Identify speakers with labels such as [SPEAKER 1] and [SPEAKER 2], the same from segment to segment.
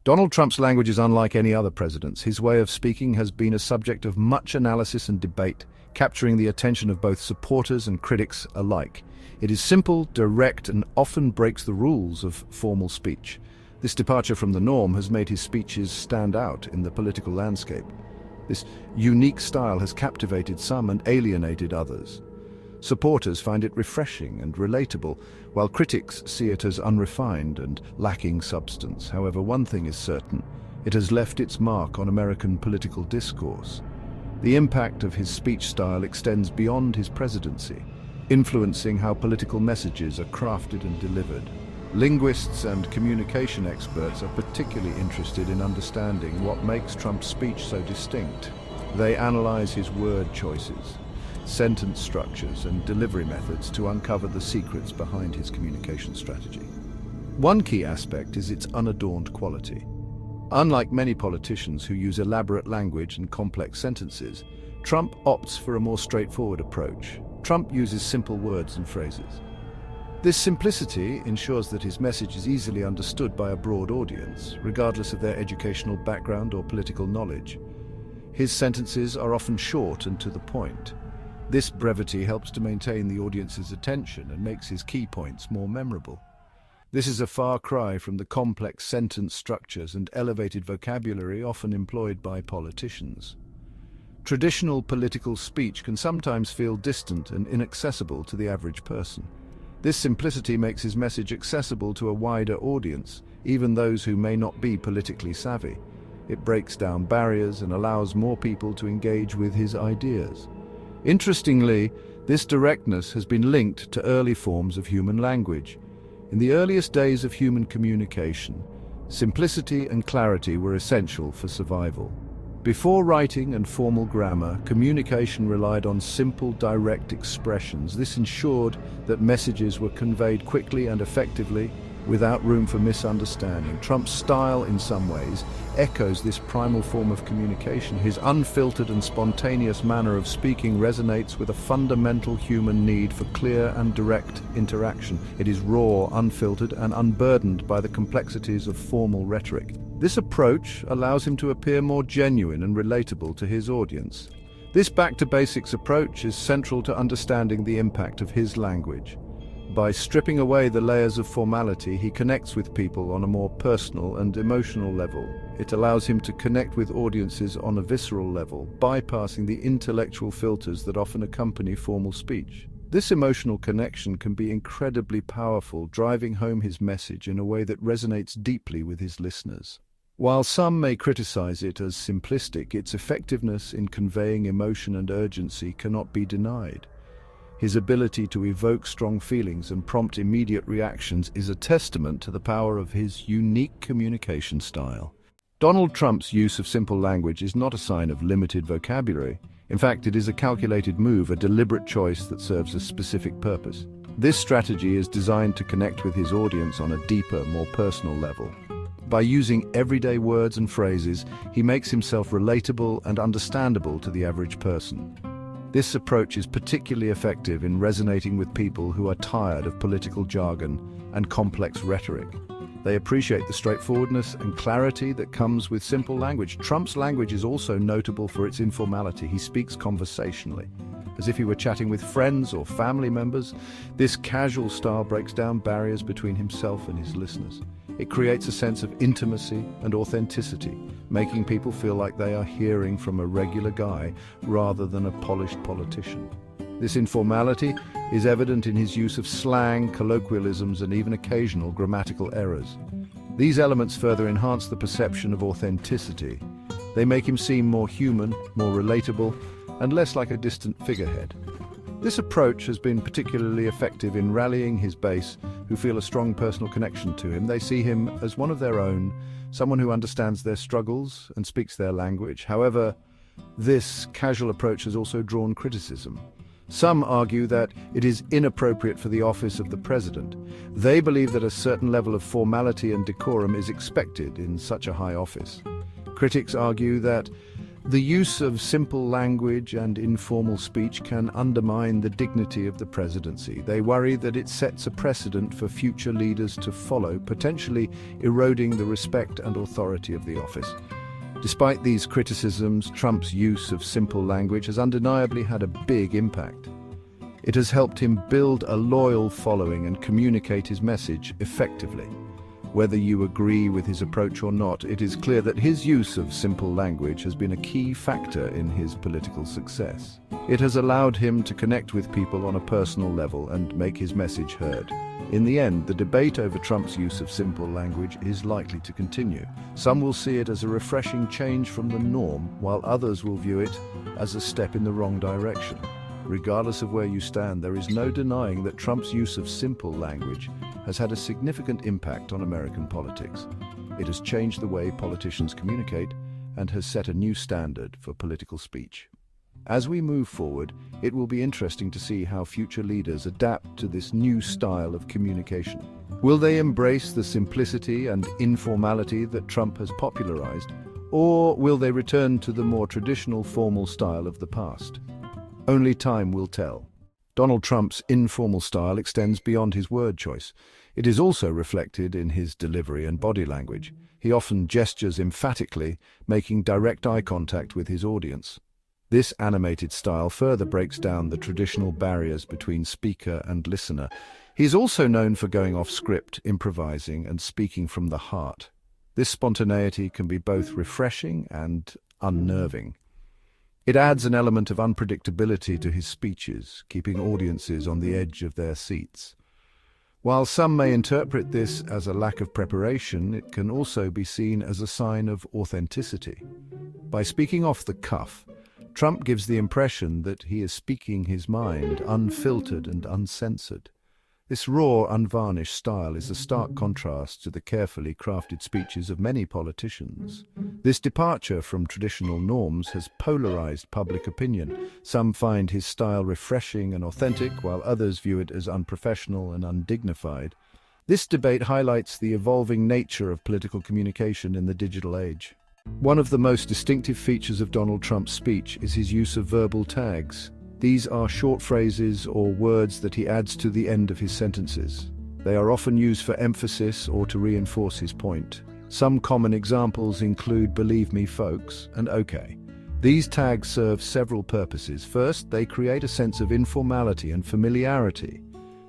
[SPEAKER 1] Donald Trump's language is unlike any other president's. His way of speaking has been a subject of much analysis and debate, capturing the attention of both supporters and critics alike. It is simple, direct, and often breaks the rules of formal speech. This departure from the norm has made his speeches stand out in the political landscape. This unique style has captivated some and alienated others. Supporters find it refreshing and relatable, while critics see it as unrefined and lacking substance. However, one thing is certain: it has left its mark on American political discourse. The impact of his speech style extends beyond his presidency, influencing how political messages are crafted and delivered. Linguists and communication experts are particularly interested in understanding what makes Trump's speech so distinct. They analyze his word choices, sentence structures, and delivery methods to uncover the secrets behind his communication strategy. One key aspect is its unadorned quality. Unlike many politicians who use elaborate language and complex sentences, Trump opts for a more straightforward approach. Trump uses simple words and phrases. This simplicity ensures that his message is easily understood by a broad audience, regardless of their educational background or political knowledge. His sentences are often short and to the point. This brevity helps to maintain the audience's attention and makes his key points more memorable. This is a far cry from the complex sentence structures and elevated vocabulary often employed by politicians. Traditional political speech can sometimes feel distant and inaccessible to the average person. This simplicity makes his message accessible to a wider audience, even those who may not be politically savvy. It breaks down barriers and allows more people to engage with his ideas. Interestingly, this directness has been linked to early forms of human language. In the earliest days of human communication, simplicity and clarity were essential for survival. Before writing and formal grammar, communication relied on simple, direct expressions. This ensured that messages were conveyed quickly and effectively, without room for misunderstanding. Trump's style, in some ways, echoes this primal form of communication. His unfiltered and spontaneous manner of speaking resonates with a fundamental human need for clear and direct interaction. It is raw, unfiltered, and unburdened by the complexities of formal rhetoric. This approach allows him to appear more genuine and relatable to his audience. This back-to-basics approach is central to understanding the impact of his language. By stripping away the layers of formality, he connects with people on a more personal and emotional level. It allows him to connect with audiences on a visceral level, bypassing the intellectual filters that often accompany formal speech. This emotional connection can be incredibly powerful, driving home his message in a way that resonates deeply with his listeners. While some may criticize it as simplistic, its effectiveness in conveying emotion and urgency cannot be denied. His ability to evoke strong feelings and prompt immediate reactions is a testament to the power of his unique communication style. Donald Trump's use of simple language is not a sign of limited vocabulary. In fact, it is a calculated move, a deliberate choice that serves a specific purpose. This strategy is designed to connect with his audience on a deeper, more personal level. By using everyday words and phrases, he makes himself relatable and understandable to the average person. This approach is particularly effective in resonating with people who are tired of political jargon and complex rhetoric. They appreciate the straightforwardness and clarity that comes with simple language. Trump's language is also notable for its informality. He speaks conversationally, as if he were chatting with friends or family members. This casual style breaks down barriers between himself and his listeners. It creates a sense of intimacy and authenticity, making people feel like they are hearing from a regular guy rather than a polished politician. This informality is evident in his use of slang, colloquialisms, and even occasional grammatical errors. These elements further enhance the perception of authenticity. They make him seem more human, more relatable, and less like a distant figurehead. This approach has been particularly effective in rallying his base, who feel a strong personal connection to him. They see him as one of their own, someone who understands their struggles and speaks their language. However, this casual approach has also drawn criticism. Some argue that it is inappropriate for the office of the president. They believe that a certain level of formality and decorum is expected in such a high office. Critics argue that The use of simple language and informal speech can undermine the dignity of the presidency. They worry that it sets a precedent for future leaders to follow, potentially eroding the respect and authority of the office. Despite these criticisms, Trump's use of simple language has undeniably had a big impact. It has helped him build a loyal following and communicate his message effectively. Whether you agree with his approach or not, it is clear that his use of simple language has been a key factor in his political success. It has allowed him to connect with people on a personal level and make his message heard. In the end, the debate over Trump's use of simple language is likely to continue. Some will see it as a refreshing change from the norm, while others will view it as a step in the wrong direction. Regardless of where you stand, there is no denying that Trump's use of simple language has had a significant impact on American politics. It has changed the way politicians communicate and has set a new standard for political speech. As we move forward, it will be interesting to see how future leaders adapt to this new style of communication. Will they embrace the simplicity and informality that Trump has popularized, or will they return to the more traditional formal style of the past? Only time will tell. Donald Trump's informal style extends beyond his word choice. It is also reflected in his delivery and body language. He often gestures emphatically, making direct eye contact with his audience. This animated style further breaks down the traditional barriers between speaker and listener. He is also known for going off script, improvising, and speaking from the heart. This spontaneity can be both refreshing and unnerving. It adds an element of unpredictability to his speeches, keeping audiences on the edge of their seats. While some may interpret this as a lack of preparation, it can also be seen as a sign of authenticity. By speaking off the cuff, Trump gives the impression that he is speaking his mind, unfiltered and uncensored. This raw, unvarnished style is a stark contrast to the carefully crafted speeches of many politicians. This departure from traditional norms has polarized public opinion. Some find his style refreshing and authentic, while others view it as unprofessional and undignified. This debate highlights the evolving nature of political communication in the digital age. One of the most distinctive features of Donald Trump's speech is his use of verbal tags. These are short phrases or words that he adds to the end of his sentences. They are often used for emphasis or to reinforce his point. Some common examples include "believe me, folks" and "okay." These tags serve several purposes. First, they create a sense of informality and familiarity.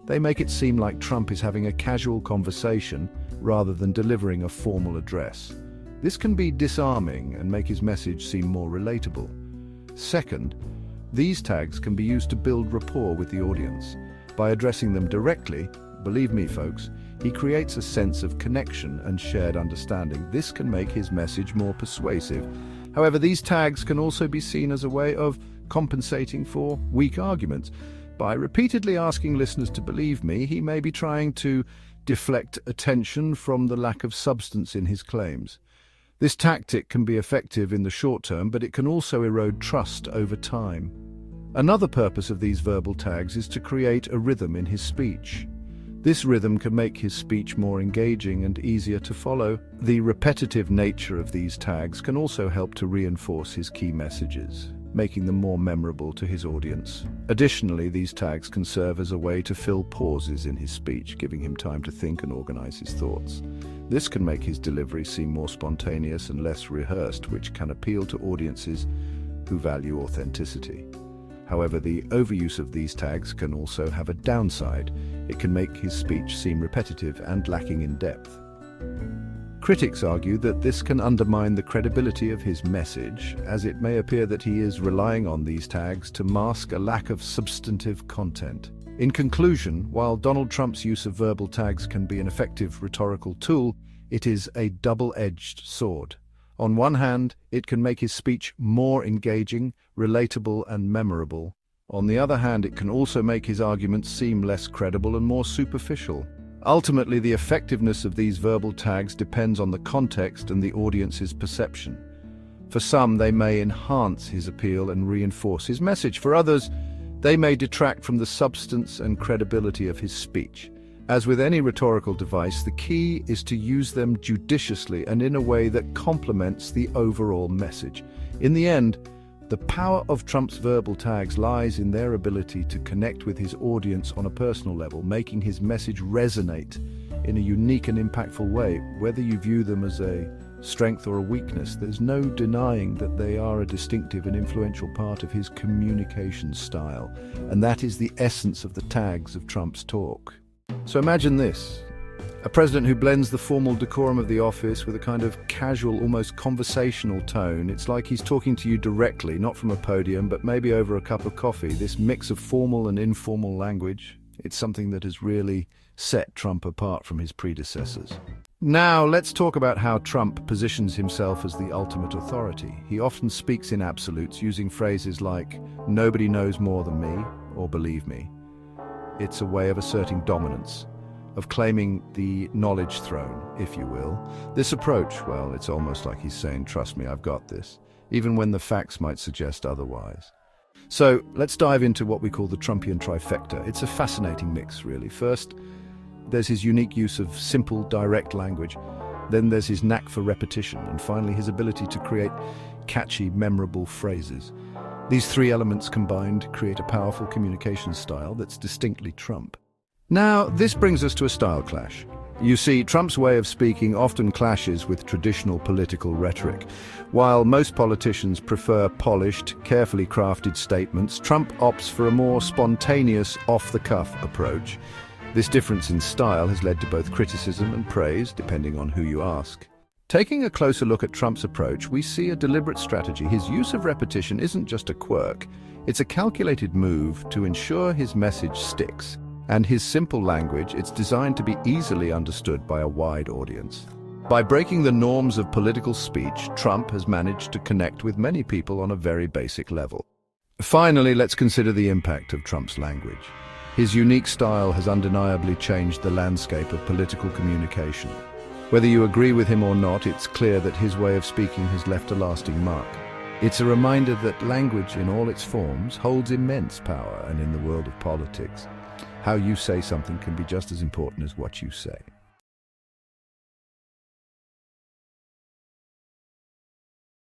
[SPEAKER 1] They make it seem like Trump is having a casual conversation rather than delivering a formal address. This can be disarming and make his message seem more relatable. Second, these tags can be used to build rapport with the audience. By addressing them directly, "believe me, folks," he creates a sense of connection and shared understanding. This can make his message more persuasive. However, these tags can also be seen as a way of compensating for weak arguments. By repeatedly asking listeners to believe me, he may be trying to deflect attention from the lack of substance in his claims. This tactic can be effective in the short term, but it can also erode trust over time. Another purpose of these verbal tags is to create a rhythm in his speech. This rhythm can make his speech more engaging and easier to follow. The repetitive nature of these tags can also help to reinforce his key messages, making them more memorable to his audience. Additionally, these tags can serve as a way to fill pauses in his speech, giving him time to think and organize his thoughts. This can make his delivery seem more spontaneous and less rehearsed, which can appeal to audiences who value authenticity. However, the overuse of these tags can also have a downside. It can make his speech seem repetitive and lacking in depth. Critics argue that this can undermine the credibility of his message, as it may appear that he is relying on these tags to mask a lack of substantive content. In conclusion, while Donald Trump's use of verbal tags can be an effective rhetorical tool, it is a double-edged sword. On one hand, it can make his speech more engaging, relatable, and memorable. On the other hand, it can also make his arguments seem less credible and more superficial. Ultimately, the effectiveness of these verbal tags depends on the context and the audience's perception. For some, they may enhance his appeal and reinforce his message. For others, they may detract from the substance and credibility of his speech. As with any rhetorical device, the key is to use them judiciously and in a way that complements the overall message. In the end, the power of Trump's verbal tags lies in their ability to connect with his audience on a personal level, making his message resonate in a unique and impactful way. Whether you view them as a strength or a weakness, there's no denying that they are a distinctive and influential part of his communication style, and that is the essence of the tags of Trump's talk. So imagine this. A president who blends the formal decorum of the office with a kind of casual, almost conversational tone. It's like he's talking to you directly, not from a podium, but maybe over a cup of coffee. This mix of formal and informal language, it's something that has really set Trump apart from his predecessors. Now, let's talk about how Trump positions himself as the ultimate authority. He often speaks in absolutes, using phrases like, "Nobody knows more than me," or "Believe me." It's a way of asserting dominance, of claiming the knowledge throne, if you will. This approach, well, it's almost like he's saying, "Trust me, I've got this," even when the facts might suggest otherwise. So let's dive into what we call the Trumpian Trifecta. It's a fascinating mix, really. First, there's his unique use of simple, direct language. Then there's his knack for repetition, and finally his ability to create catchy, memorable phrases. These three elements combined create a powerful communication style that's distinctly Trump. Now, this brings us to a style clash. You see, Trump's way of speaking often clashes with traditional political rhetoric. While most politicians prefer polished, carefully crafted statements, Trump opts for a more spontaneous, off-the-cuff approach. This difference in style has led to both criticism and praise, depending on who you ask. Taking a closer look at Trump's approach, we see a deliberate strategy. His use of repetition isn't just a quirk, it's a calculated move to ensure his message sticks. And his simple language, it's designed to be easily understood by a wide audience. By breaking the norms of political speech, Trump has managed to connect with many people on a very basic level. Finally, let's consider the impact of Trump's language. His unique style has undeniably changed the landscape of political communication. Whether you agree with him or not, it's clear that his way of speaking has left a lasting mark. It's a reminder that language in all its forms holds immense power, and in the world of politics, how you say something can be just as important as what you say.